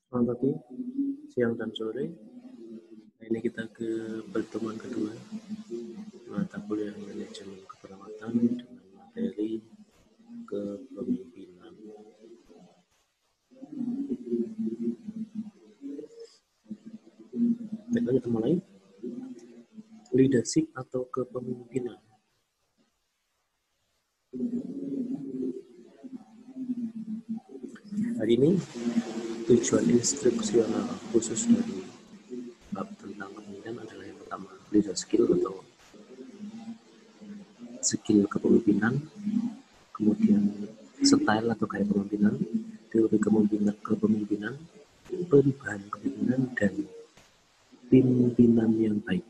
Selamat pagi, siang, dan sore. Nah, ini kita ke pertemuan kedua mata kuliah manajemen keperawatan dengan materi kepemimpinan. Baiklah, kita mulai. Leadership atau kepemimpinan. Hari ini tujuan instruksional khusus dari bab tentang kepemimpinan adalah yang pertama, leader skill atau skill kepemimpinan, kemudian style atau gaya kepemimpinan, teori kepemimpinan, perubahan kepemimpinan, dan pimpinan yang baik.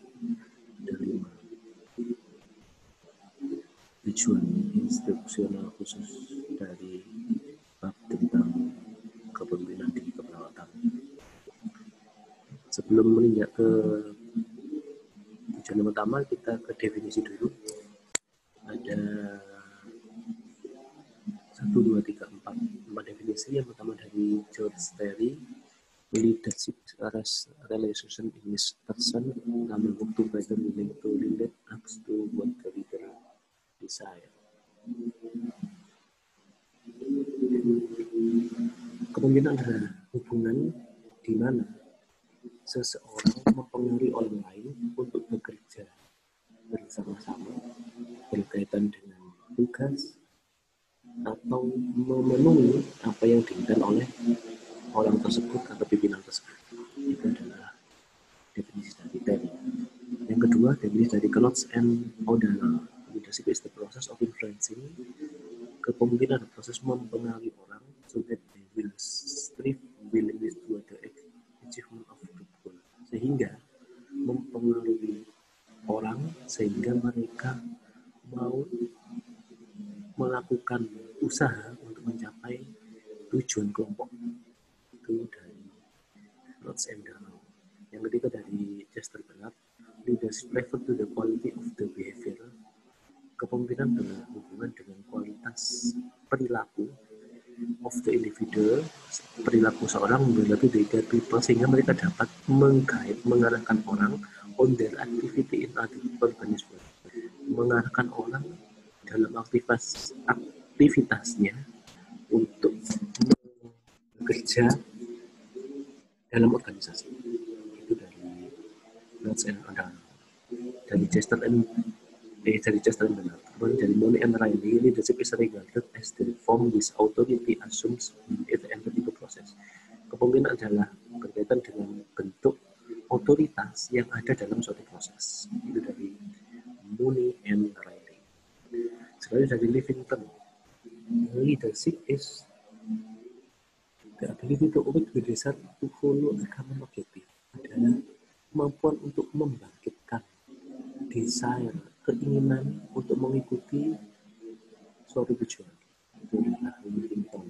Ada 5 tujuan instruksional khusus dari bab tentang kepemimpinan di keperawatan. Sebelum meninjak ke tujuan yang pertama, kita ke definisi dulu. Ada 1, 2, 3, 4 definisi. Yang pertama dari George Terry, leadership as relation in this person namun to better willing to relate acts to what the leader desire. Kepemimpinan adalah hubungan di mana seseorang mempengaruhi orang lain untuk bekerja bersama-sama berkaitan dengan tugas atau memenuhi apa yang diinginkan oleh orang tersebut atau pimpinan tersebut. Itu adalah definisi dari Terry. Yang kedua, definisi dari Knowles and O'Donnell. Leadership is the process of influencing. Kepemimpinan adalah proses mempengaruhi orang so that they will strive willingly toward the achievement of the goal. Sehingga mempengaruhi orang sehingga mereka mau melakukan usaha untuk mencapai tujuan kelompok. Itu dari Knowles and O'Donnell. Yang ketiga dari Chester Bernard, leadership refer to the quality of the behavior. Kepemimpinan adalah hubungan dengan kualitas perilaku of the individual, perilaku seorang menghadapi their people, sehingga mereka dapat mengarahkan orang on their activity in other organism, mengarahkan orang dalam aktivitasnya untuk bekerja dalam organisasi. Itu dari Knowles and O'Donnell. Dari Chester Bernard. Kemudian dari Money and Riley, leadership is regarded as the form which authority assumes when it enters into process. Kepemimpinan adalah berkaitan dengan bentuk otoritas yang ada dalam suatu proses. Itu dari Money and Riley. Selanjutnya dari Livington, leadership is the ability to work with result to follow a common objective. Adalah kemampuan untuk membangkitkan desire, keinginan untuk mengikuti suatu tujuan. Itu adalah Livington.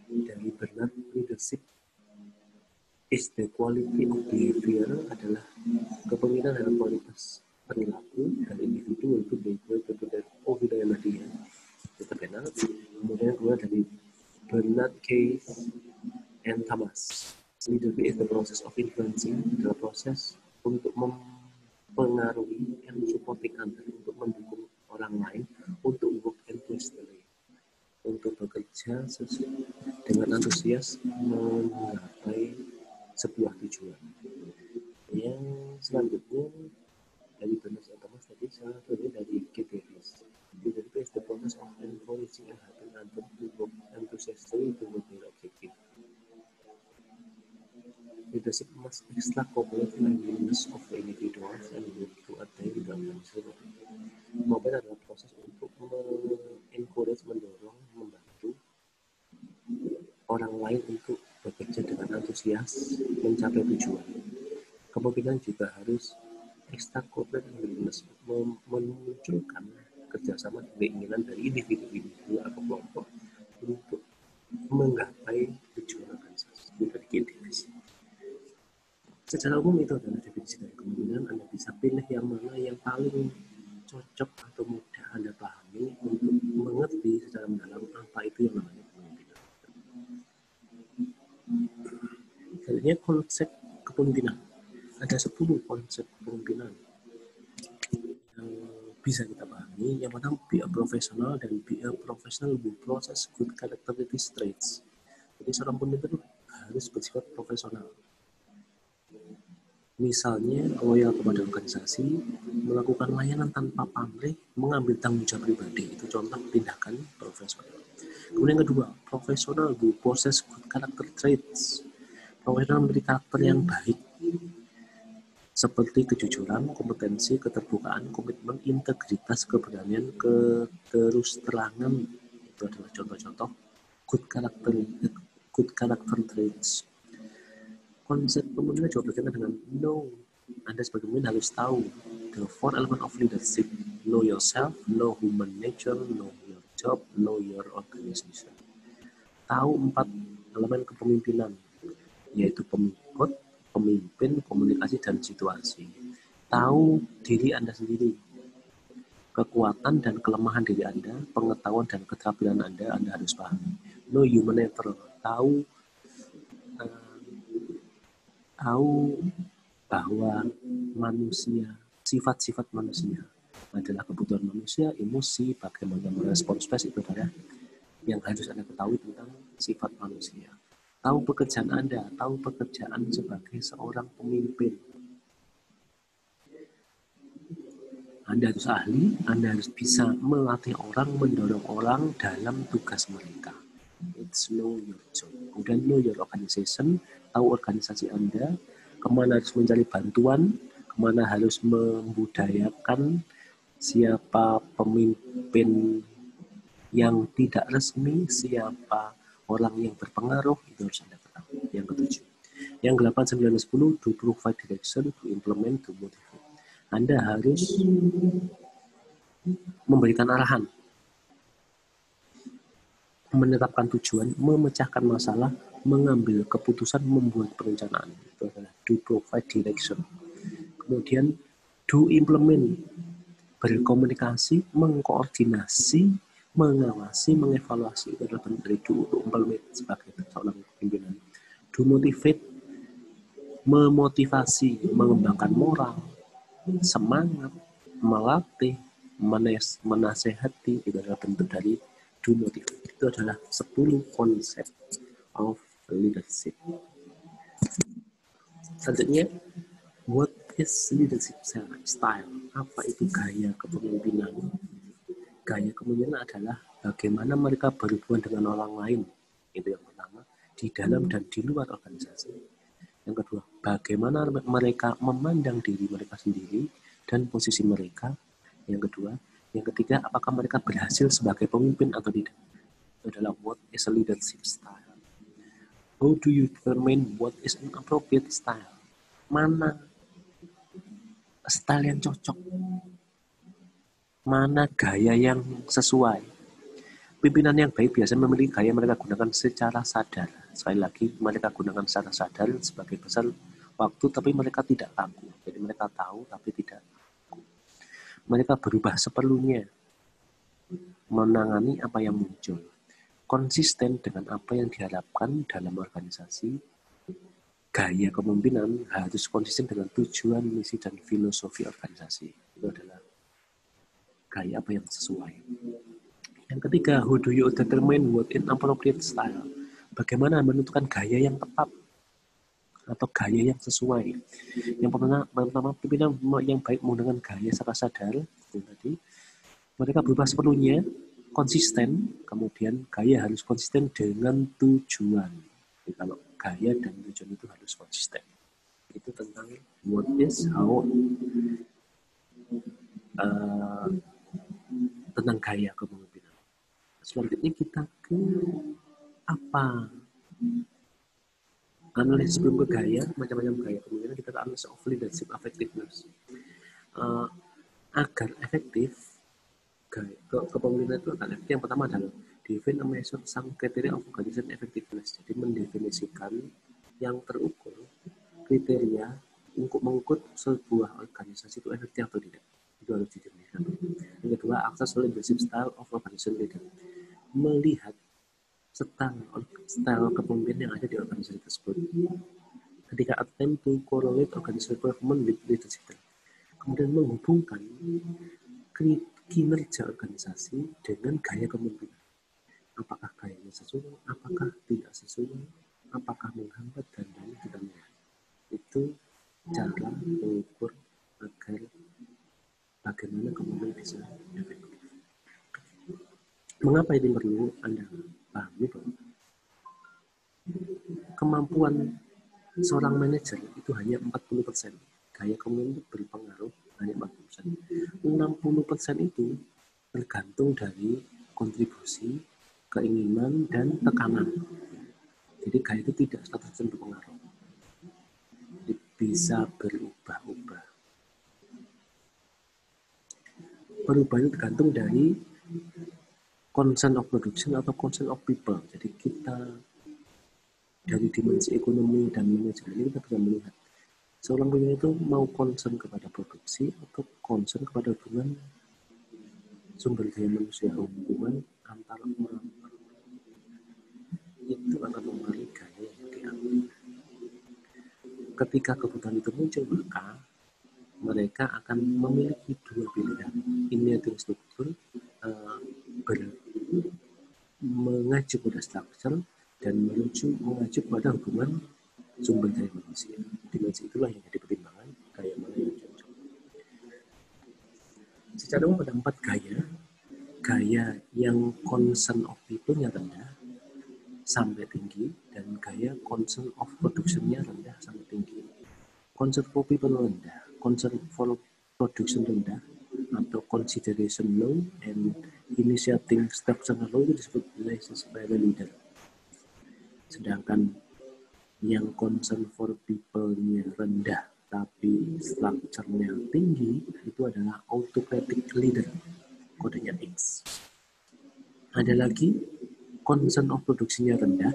Dari Bernard, leadership is the quality of behavior adalah kepemimpinan dalam kualitas perilaku dari individu untuk budaya dia. Itu Bernard. Kemudian kedua dari Bernard Case and Thomas, leadership is the process of influencing, adalah proses untuk mempengaruhi and supporting others, untuk mendukung orang lain untuk work enthusiastically, untuk bekerja dengan antusias menggapai sebuah tujuan. Yang selanjutnya dari Bernard and Thomas tadi, salah satunya dari Keith Davis. Leadership is the process of encouraging and helping others to work enthusiastically toward their objective. Leadership must extrapolate the willingness of individuals and work to attain the organization. Kemampuan adalah proses untuk encourage, mendorong, membantu orang lain untuk bekerja dengan antusias mencapai tujuan. Kepemimpinan juga harus extrapolate and willingness, memunculkan kerjasama dan keinginan dari individu atau kelompok untuk menggapai tujuan organisasi. Itu dari Keith Davis. Secara umum itu adalah definisi dari kepemimpinan. Anda bisa pilih yang mana yang paling cocok atau mudah Anda pahami untuk mengerti secara mendalam apa itu yang namanya kepemimpinan. Selanjutnya konsep kepemimpinan. Ada 10 konsep kepemimpinan yang bisa kita pahami. Yang pertama, be a professional, dan be a professional who possess good characteristic traits. Jadi seorang pemimpin harus bersifat profesional. Misalnya, loyal kepada organisasi, melakukan layanan tanpa pamrih, mengambil tanggung jawab pribadi. Itu contoh tindakan profesional. Kemudian yang kedua, profesional who possess good character traits. Profesional memiliki karakter yang baik, seperti kejujuran, kompetensi, keterbukaan, komitmen, integritas, keberanian, keterus-terangan. Itu adalah contoh-contoh good character traits. Konsep kepemimpinan juga berkaitan dengan know. Anda sebagai pemimpin harus tahu the 4 element of leadership. Know yourself, know human nature, know your job, know your organization. Tahu 4 elemen kepemimpinan, yaitu pengikut, pemimpin, komunikasi, dan situasi. Tahu diri Anda sendiri, kekuatan dan kelemahan diri Anda, pengetahuan dan keterampilan Anda harus pahami. Know human nature, tahu bahwa manusia, sifat-sifat manusia adalah kebutuhan manusia, emosi, bagaimana merespon stres, itu adalah yang harus Anda ketahui tentang sifat manusia. Tahu pekerjaan Anda, tahu pekerjaan sebagai seorang pemimpin. Anda harus ahli, Anda harus bisa melatih orang, mendorong orang dalam tugas mereka. It's know your job. Kemudian know your organization, tahu organisasi Anda, kemana harus mencari bantuan, kemana harus membudayakan, siapa pemimpin yang tidak resmi, siapa orang yang berpengaruh, itu harus Anda ketahui. Yang ketujuh. Yang 8, 9, 10, to provide direction, to implement, to motivate. Anda harus memberikan arahan, menetapkan tujuan, memecahkan masalah, mengambil keputusan, membuat perencanaan. Itu adalah to provide direction. Kemudian to implement, berkomunikasi, mengkoordinasi, mengawasi, mengevaluasi. Itu adalah bentuk dari do, untuk implement sebagai seorang pimpinan. To motivate, memotivasi, mengembangkan moral, semangat, melatih, menasehati. Itu adalah bentuk dari do motivate. Itu adalah 10 konsep of leadership. Selanjutnya, what is leadership style? Apa itu gaya kepemimpinan? Gaya kepemimpinan adalah bagaimana mereka berhubungan dengan orang lain. Itu yang pertama, di dalam dan di luar organisasi. Yang kedua, bagaimana mereka memandang diri mereka sendiri dan posisi mereka. Yang kedua, yang ketiga, apakah mereka berhasil sebagai pemimpin atau tidak. Itu adalah what is a leadership style. How do you determine what is an appropriate style? Mana style yang cocok? Mana gaya yang sesuai? Pimpinan yang baik biasanya memiliki gaya mereka gunakan secara sadar. Sekali lagi, mereka gunakan secara sadar sebagai besar waktu, tapi mereka tidak kaku. Jadi mereka tahu, tapi tidak kaku. Mereka berubah seperlunya, menangani apa yang muncul. Konsisten dengan apa yang diharapkan dalam organisasi. Gaya kepemimpinan harus konsisten dengan tujuan, misi, dan filosofi organisasi. Itu adalah gaya apa yang sesuai. Yang ketiga, how do you determine what is appropriate style? Bagaimana menentukan gaya yang tepat atau gaya yang sesuai? Yang pertama, pimpinan yang baik menggunakan gaya secara sadar. Tadi, mereka berubah sepenuhnya, konsisten. Kemudian gaya harus konsisten dengan tujuan. Jadi, kalau gaya dan tujuan itu harus konsisten. Itu tentang what is, how, tentang gaya kepemimpinan. Selanjutnya kita ke apa? Analisis sebelum ke gaya, macam-macam gaya kepemimpinan, kita ke analisis of leadership effectiveness. Agar efektif, kepemimpinan itu akan efektif. Yang pertama adalah define and measure some criteria of organization effectiveness. Jadi mendefinisikan yang terukur kriteria untuk mengukur sebuah organisasi itu efektif atau tidak. Itu harus didefinisikan. Yang kedua, access leadership style of organization leader. Melihat style kepemimpinan yang ada di organisasi tersebut. ketika attempt to correlate organizational performance with leadership. Kemudian menghubungkan kinerja organisasi dengan gaya kepemimpinan. Apakah gayanya sesuai, apakah tidak sesuai, apakah menghambat, dan lain sebagainya. Itu cara mengukur agar bagaimana kemudian bisa efektif. Mengapa ini perlu Anda pahami bahwa kemampuan seorang manajer itu hanya 40%. Gaya kepemimpinan itu berpengaruh hanya 40%. 60% itu tergantung dari kontribusi, keinginan, dan tekanan. Jadi gaya itu tidak 100% berpengaruh. Jadi bisa berubah-ubah. Perubahan itu tergantung dari concern of production atau concern of people. Jadi kita dari dimensi ekonomi dan manajemen ini kita bisa melihat seorang pemimpin itu mau concern kepada produksi atau concern kepada hubungan sumber daya manusia, hubungan antara orang. Itu akan mempengaruhi gaya yang diambil. Ketika kebutuhan itu muncul, maka mereka akan memiliki dua pilihan. Initiating struktur, mengacu pada struktur, dan mengacu pada hubungan sumber daya manusia. Dimensi itulah yang jadi pertimbangan gaya mana yang cocok. Secara umum ada 4 gaya. Gaya yang concern of people-nya rendah sampai tinggi, dan gaya concern of production-nya rendah sampai tinggi. Concern for people rendah, concern for production rendah, atau consideration low, and initiating structure low itu disebut relations by the leader. Sedangkan yang concern for people-nya rendah tapi structure-nya tinggi itu adalah autocratic leader, kodenya X. Ada lagi concern of production-nya rendah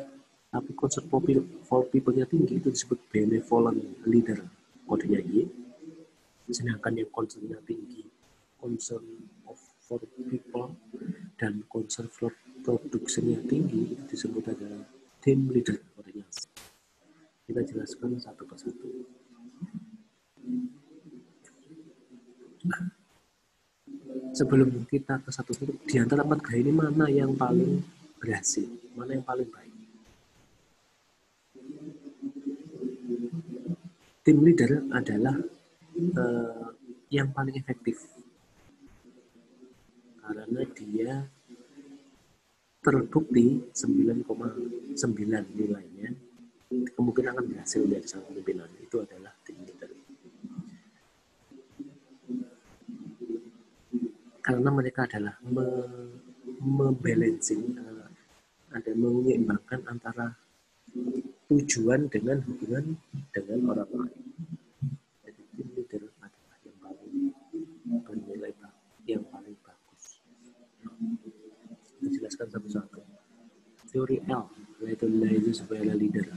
tapi concern for people-nya tinggi, itu disebut benevolent leader, kodenya Y. Sedangkan yang concern-nya tinggi, concern of for people dan concern for production-nya tinggi, itu disebut adalah team leader, kodenya C. Kita jelaskan satu persatu. Sebelum kita ke satu titik, di antara 4 gaya ini mana yang paling berhasil, mana yang paling baik? Tim leader adalah yang paling efektif karena dia terbukti 9,9 nilainya kemungkinan akan berhasil menjadi seorang pimpinan. Itu adalah tim leader. Karena mereka adalah membalancing, ada menyeimbangkan antara tujuan dengan hubungan dengan orang lain. Jadi tim leader adalah yang paling bernilai, yang paling bagus. Kita jelaskan satu-satu. Teori L, yaitu sebagai leader.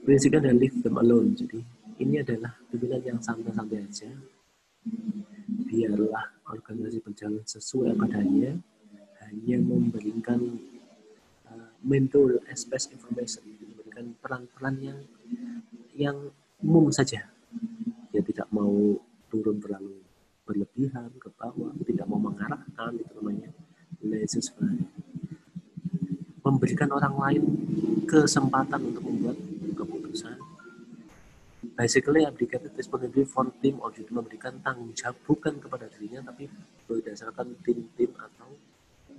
Prinsipnya adalah leave them alone. Jadi ini adalah pimpinan yang santai-santai aja. Biarlah organisasi berjalan sesuai padanya, hanya memberikan mentor space information, memberikan peran-peran yang umum saja. Dia tidak mau turun terlalu berlebihan ke bawah, tidak mau mengarahkan, itu namanya laissez-faire. Memberikan orang lain kesempatan untuk membuat keputusan. Basically, abdicated responsibility for team or jadi memberikan tanggung jawab bukan kepada dirinya, tapi berdasarkan tim-tim atau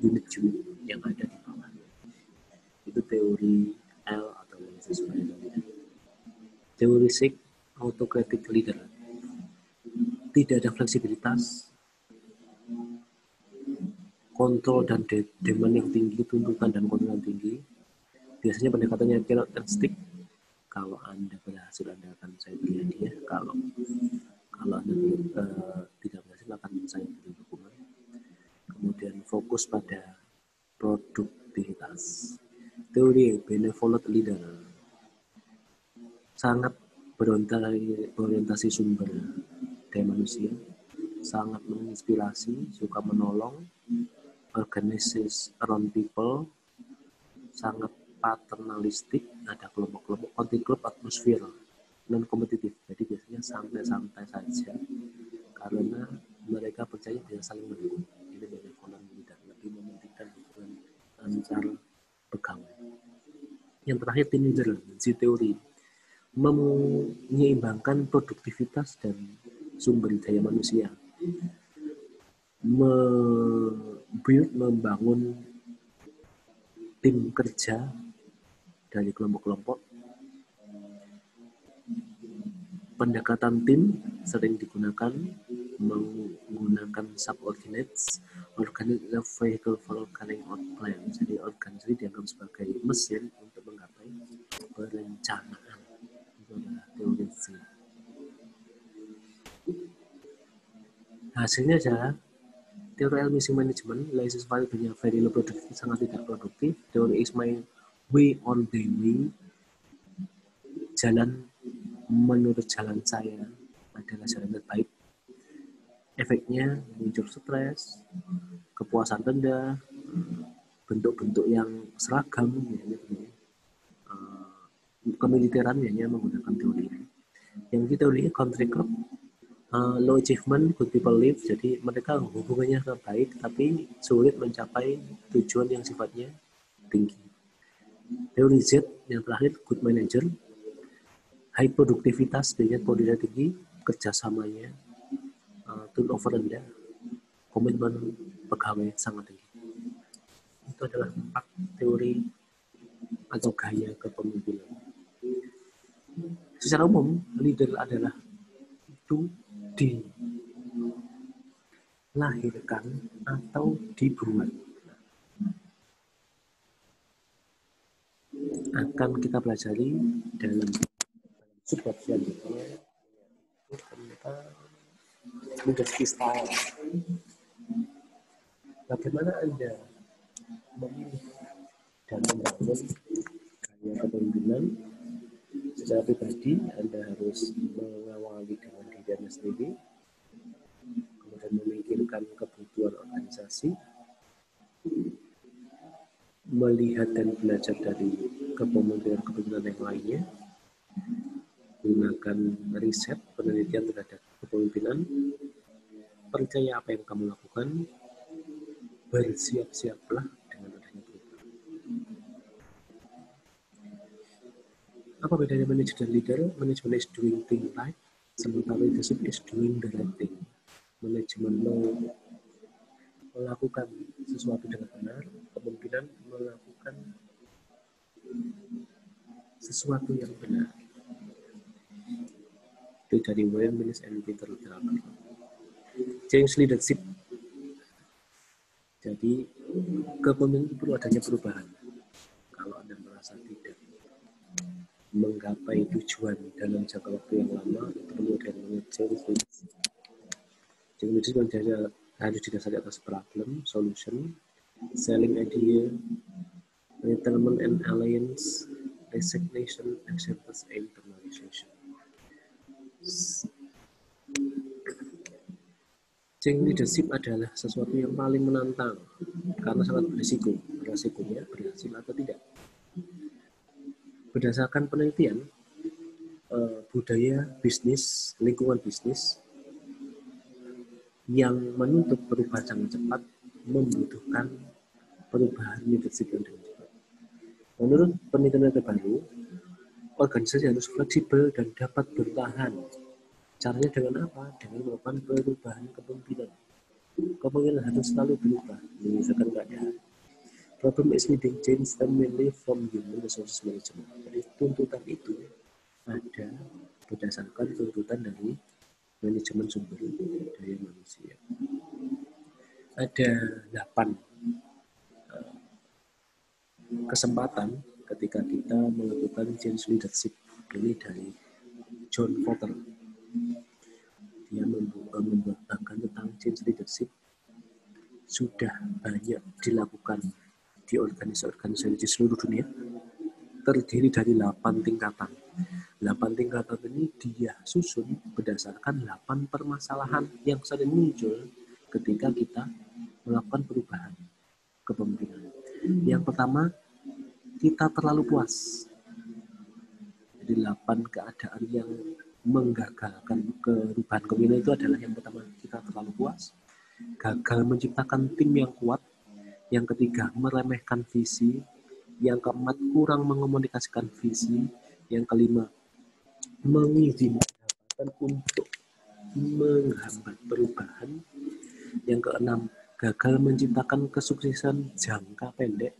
unit-unit yang ada di bawah. Itu teori L atau laissez-faire. Teori C, autocratic leader. Tidak ada fleksibilitas, kontrol dan demand yang tinggi, tuntutan dan kontrol yang tinggi. Biasanya pendekatannya carrot and stick. Kalau Anda berhasil, Anda akan saya beri hadiah. Kalau Anda tidak berhasil, akan saya beri dukungan. Kemudian fokus pada produktivitas. Teori benevolent leader sangat berorientasi sumber daya manusia, sangat menginspirasi, suka menolong, organizes around people, sangat paternalistik, ada kelompok-kelompok anti-klub atmosfer non kompetitif. Jadi biasanya santai-santai saja karena mereka percaya bisa saling mendukung. Ini banyak orang tidak lebih mementingkan hubungan antar pegawai. Yang terakhir, team leader, teori menyeimbangkan produktivitas dan sumber daya manusia, membangun tim kerja dari kelompok-kelompok. Pendekatan tim sering digunakan menggunakan subordinates, organic vehicle for carrying out plan. Jadi organisasi dianggap sebagai mesin untuk menggapai perencanaan. Itu adalah teori C. Hasilnya adalah teori LMC management, license value dunia very low produktif, sangat tidak produktif. Teori is my way on the way, jalan menurut jalan saya adalah jalan terbaik. Efeknya muncul stres, kepuasan rendah, bentuk-bentuk yang seragam, kemiliteran menggunakan teori. Yang teori country club, low achievement, good people live, jadi mereka hubungannya baik tapi sulit mencapai tujuan yang sifatnya tinggi. Teori Z yang terakhir, good manager, high produktivitas dengan produktivitas tinggi, kerjasamanya turnover rendah, komitmen pegawai sangat tinggi. Itu adalah 4 teori atau gaya kepemimpinan. Secara umum, leader adalah itu dilahirkan atau dibuat. Akan kita pelajari dalam subbab selanjutnya tentang leadership style. Bagaimana Anda memilih dan membangun gaya kepemimpinan? Secara pribadi, Anda harus mengawali dengan diri Anda sendiri, kemudian memikirkan kebutuhan organisasi, melihat dan belajar dari kepemimpinan yang lainnya, gunakan riset, penelitian terhadap kepemimpinan, percaya apa yang kamu lakukan, bersiap-siaplah dengan adanya perubahan. Apa bedanya manager dan leader? Manajemen is doing things right, sementara leadership is doing the right thing. Manajemen melakukan sesuatu dengan benar, kepemimpinan melakukan sesuatu yang benar. Itu dari Wayne Mills and Peter Drucker. Change leadership. Jadi kepemimpinan perlu adanya perubahan. Kalau Anda merasa tidak menggapai tujuan dalam jangka waktu yang lama, itu perlu adanya change leadership. Change leadership harus didasari atas problem, solution, selling idea, retirement and alliance, resignation, acceptance, and internalization. Change leadership adalah sesuatu yang paling menantang karena sangat berisiko. Resikonya berhasil atau tidak. Berdasarkan penelitian, budaya bisnis, lingkungan bisnis yang menuntut perubahan sangat cepat membutuhkan perubahan leadership yang dengan cepat. Menurut penelitian terbaru, organisasi harus fleksibel dan dapat bertahan. Caranya dengan apa? Dengan melakukan perubahan kepemimpinan. Kepemimpinan harus selalu berubah, menyesuaikan keadaan. Problem is leading change mainly from human resources management. Jadi tuntutan itu ada berdasarkan tuntutan dari manajemen sumber daya manusia. Ada 8 kesempatan ketika kita melakukan change leadership. Ini dari John Porter. Dia membahkan tentang change leadership sudah banyak dilakukan di organisasi di seluruh dunia, terdiri dari 8 tingkatan. 8 tingkatan ini dia susun berdasarkan 8 permasalahan yang sering muncul ketika kita melakukan perubahan kepemimpinan. Yang pertama, kita terlalu puas. Jadi 8 keadaan yang menggagalkan perubahan kepemimpinan itu adalah yang pertama, kita terlalu puas, gagal menciptakan tim yang kuat, yang ketiga, meremehkan visi, yang keempat, kurang mengomunikasikan visi, yang kelima, mengizinkan jabatan untuk menghambat perubahan, yang keenam, gagal menciptakan kesuksesan jangka pendek,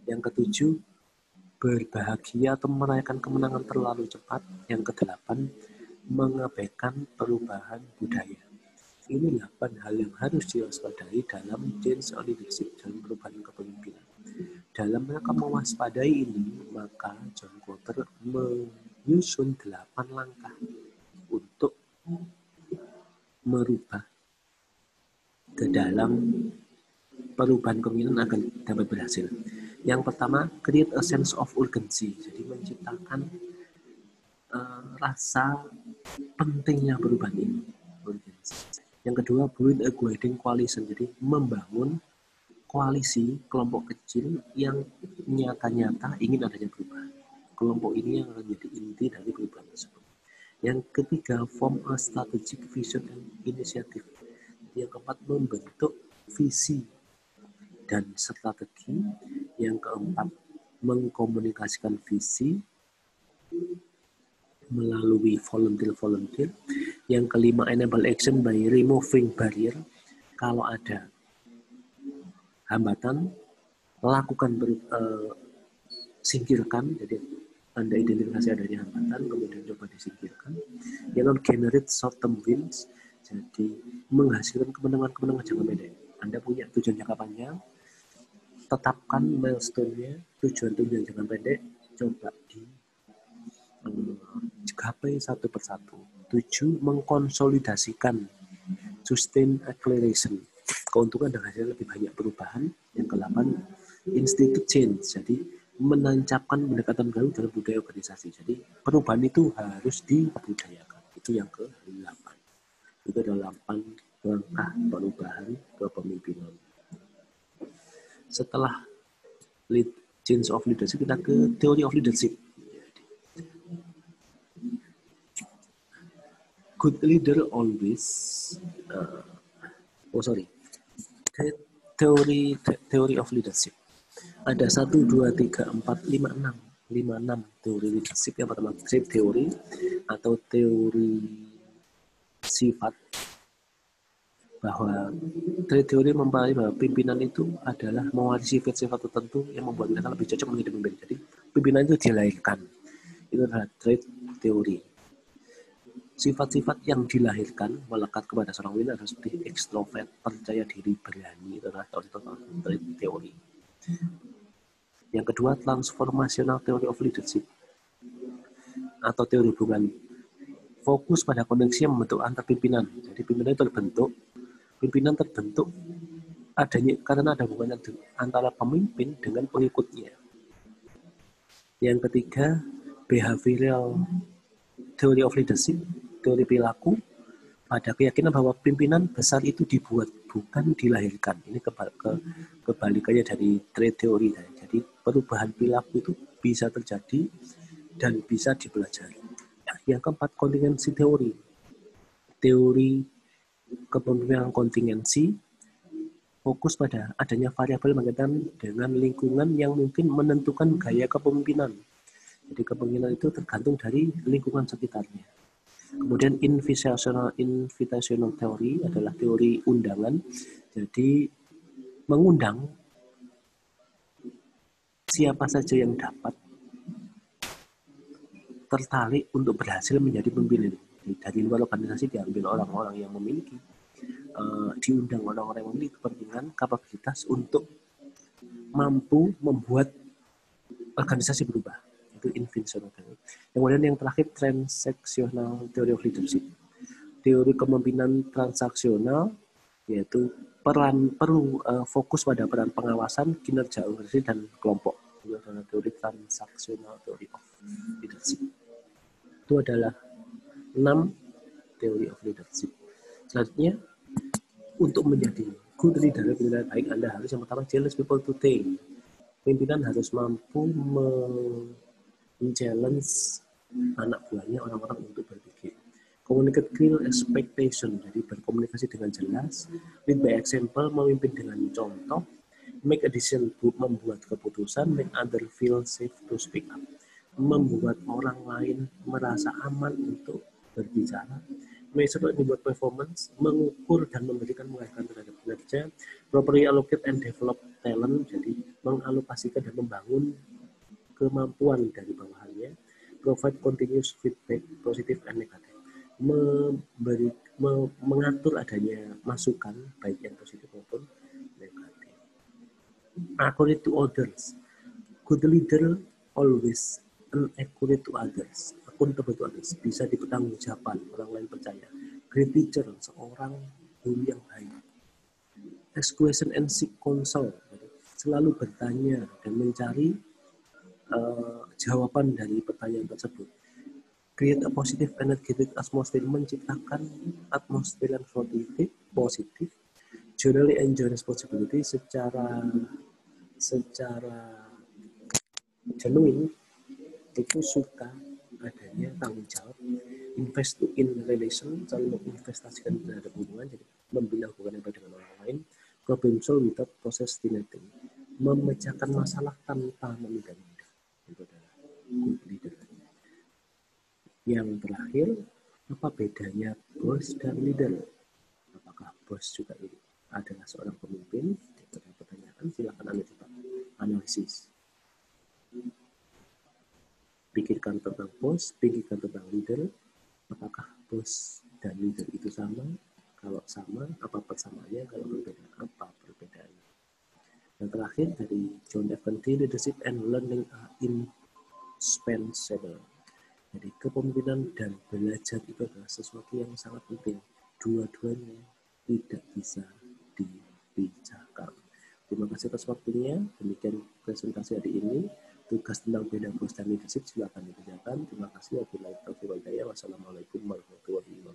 yang ketujuh, berbahagia atau merayakan kemenangan terlalu cepat, yang kedelapan, mengabaikan perubahan budaya. Ini 8 hal yang harus diwaspadai dalam change of leadership, dalam perubahan kepemimpinan. Dalam rangka mewaspadai ini, maka John Kotter menyusun 8 langkah untuk merubah ke dalam perubahan kepemimpinan agar dapat berhasil. Yang pertama, create a sense of urgency. Jadi menciptakan rasa pentingnya perubahan ini. Yang kedua, build a guiding coalition. Jadi membangun koalisi kelompok kecil yang nyata-nyata ingin adanya perubahan. Kelompok ini yang akan menjadi inti dari perubahan tersebut. Yang ketiga, form a strategic vision and initiative. Yang keempat, membentuk visi dan strategi. Yang keempat, mengkomunikasikan visi melalui volunteer. Yang kelima, enable action by removing barrier. Kalau ada hambatan, lakukan singkirkan. Jadi Anda identifikasi adanya hambatan, kemudian coba disingkirkan. Yang generate short term wins. Jadi menghasilkan kemenangan jangka pendek. Anda punya tujuan jangka panjang, tetapkan milestone-nya, tujuan jangka pendek, coba digapai satu persatu. 7, mengkonsolidasikan sustain acceleration. Keuntungan dan hasilnya lebih banyak perubahan. Yang ke-8, institute change. Jadi menancapkan pendekatan baru dalam budaya organisasi. Jadi perubahan itu harus dibudayakan. Itu yang ke-8. Itu adalah 8 langkah perubahan kepemimpinan. Setelah change of leadership, kita ke theory of leadership. Good leader always theory of leadership. Ada 1, 2, 3, 4, 5, 6 teori leadership. Yang pertama, trait theory atau teori sifat, bahwa trait theory mempelajari bahwa pimpinan itu adalah mewarisi sifat tertentu yang membuat mereka lebih cocok menjadi pemimpin. Jadi pimpinan itu dilahirkan. Itu adalah trait theory. Sifat-sifat yang dilahirkan melekat kepada seorang pemimpin adalah seperti ekstrovert, percaya diri, berani. Itu adalah contoh trait theory. Yang kedua, transformational theory of leadership atau teori hubungan. Fokus pada koneksi yang membentuk antar pimpinan. Jadi pimpinan terbentuk adanya karena ada hubungan antara pemimpin dengan pengikutnya. Yang ketiga, behavioral theory of leadership, teori perilaku, pada keyakinan bahwa pimpinan besar itu dibuat, bukan dilahirkan. Ini kebalikannya dari trait theory. Jadi perubahan perilaku itu bisa terjadi dan bisa dipelajari. Yang keempat, kontingensi teori. Teori kepemimpinan kontingensi fokus pada adanya variabel berkaitan dengan lingkungan yang mungkin menentukan gaya kepemimpinan. Jadi kepemimpinan itu tergantung dari lingkungan sekitarnya. Kemudian invitational theory adalah teori undangan. Jadi mengundang siapa saja yang dapat tertarik untuk berhasil menjadi pemimpin. Dari luar organisasi diambil orang-orang yang memiliki, diundang orang-orang yang memiliki kepentingan, kapabilitas untuk mampu membuat organisasi berubah. Itu invitational theory. Kemudian yang terakhir, transactional theory of leadership. Teori kepemimpinan transaksional, yaitu perlu fokus pada peran pengawasan, kinerja organisasi dan kelompok. Itu adalah teori transaksional theory of leadership. Itu adalah 6 teori of leadership. Selanjutnya, untuk menjadi good leader yang baik, Anda harus yang pertama challenge people to think. Pimpinan harus mampu men-challenge anak buahnya, orang-orang untuk berpikir. Communicate clear expectation, jadi berkomunikasi dengan jelas. Lead by example, memimpin dengan contoh. Make a decision, membuat keputusan. Make other feel safe to speak up, membuat orang lain merasa aman untuk berbicara. Measure and reward performance, mengukur dan memberikan penghargaan terhadap kinerja. Properly allocate and develop talent, jadi mengalokasikan dan membangun kemampuan dari bawahannya. Provide continuous feedback, positif and negatif, mengatur adanya masukan baik yang positif maupun negatif. According to others, good leader always accurate to others, accountable to others, bisa dipertanggungjawabkan, orang lain percaya. Great teacher, seorang guru yang baik. Ask question and seek counsel, selalu bertanya dan mencari jawaban dari pertanyaan tersebut. Create a positive energetic atmosphere, menciptakan atmosfer yang positif. Generally enjoy responsibility, secara genuine itu suka adanya tanggung jawab. Invest in relation, selalu menginvestasikan terhadap hubungan, jadi membina hubungan yang baik dengan orang lain. Problem solve without procrastinating, memecahkan masalah tanpa menunda-nunda. Itu adalah good leader. Yang terakhir, apa bedanya bos dan leader? Apakah bos juga ini adalah seorang pemimpin? Itu adalah pertanyaan, silakan Anda coba analisis. Pikirkan tentang bos, pikirkan tentang leader. Apakah bos dan leader itu sama? Kalau sama, apa persamaannya? Kalau berbeda, apa perbedaannya? Yang terakhir dari John F. Kennedy, leadership and learning are indispensable. Jadi kepemimpinan dan belajar itu adalah sesuatu yang sangat penting. Dua-duanya tidak bisa dipisahkan. Terima kasih atas waktunya. Demikian presentasi hari ini. Tugas tentang beda bos dan leadership silakan dikerjakan. Terima kasih. Wassalamualaikum warahmatullahi wabarakatuh.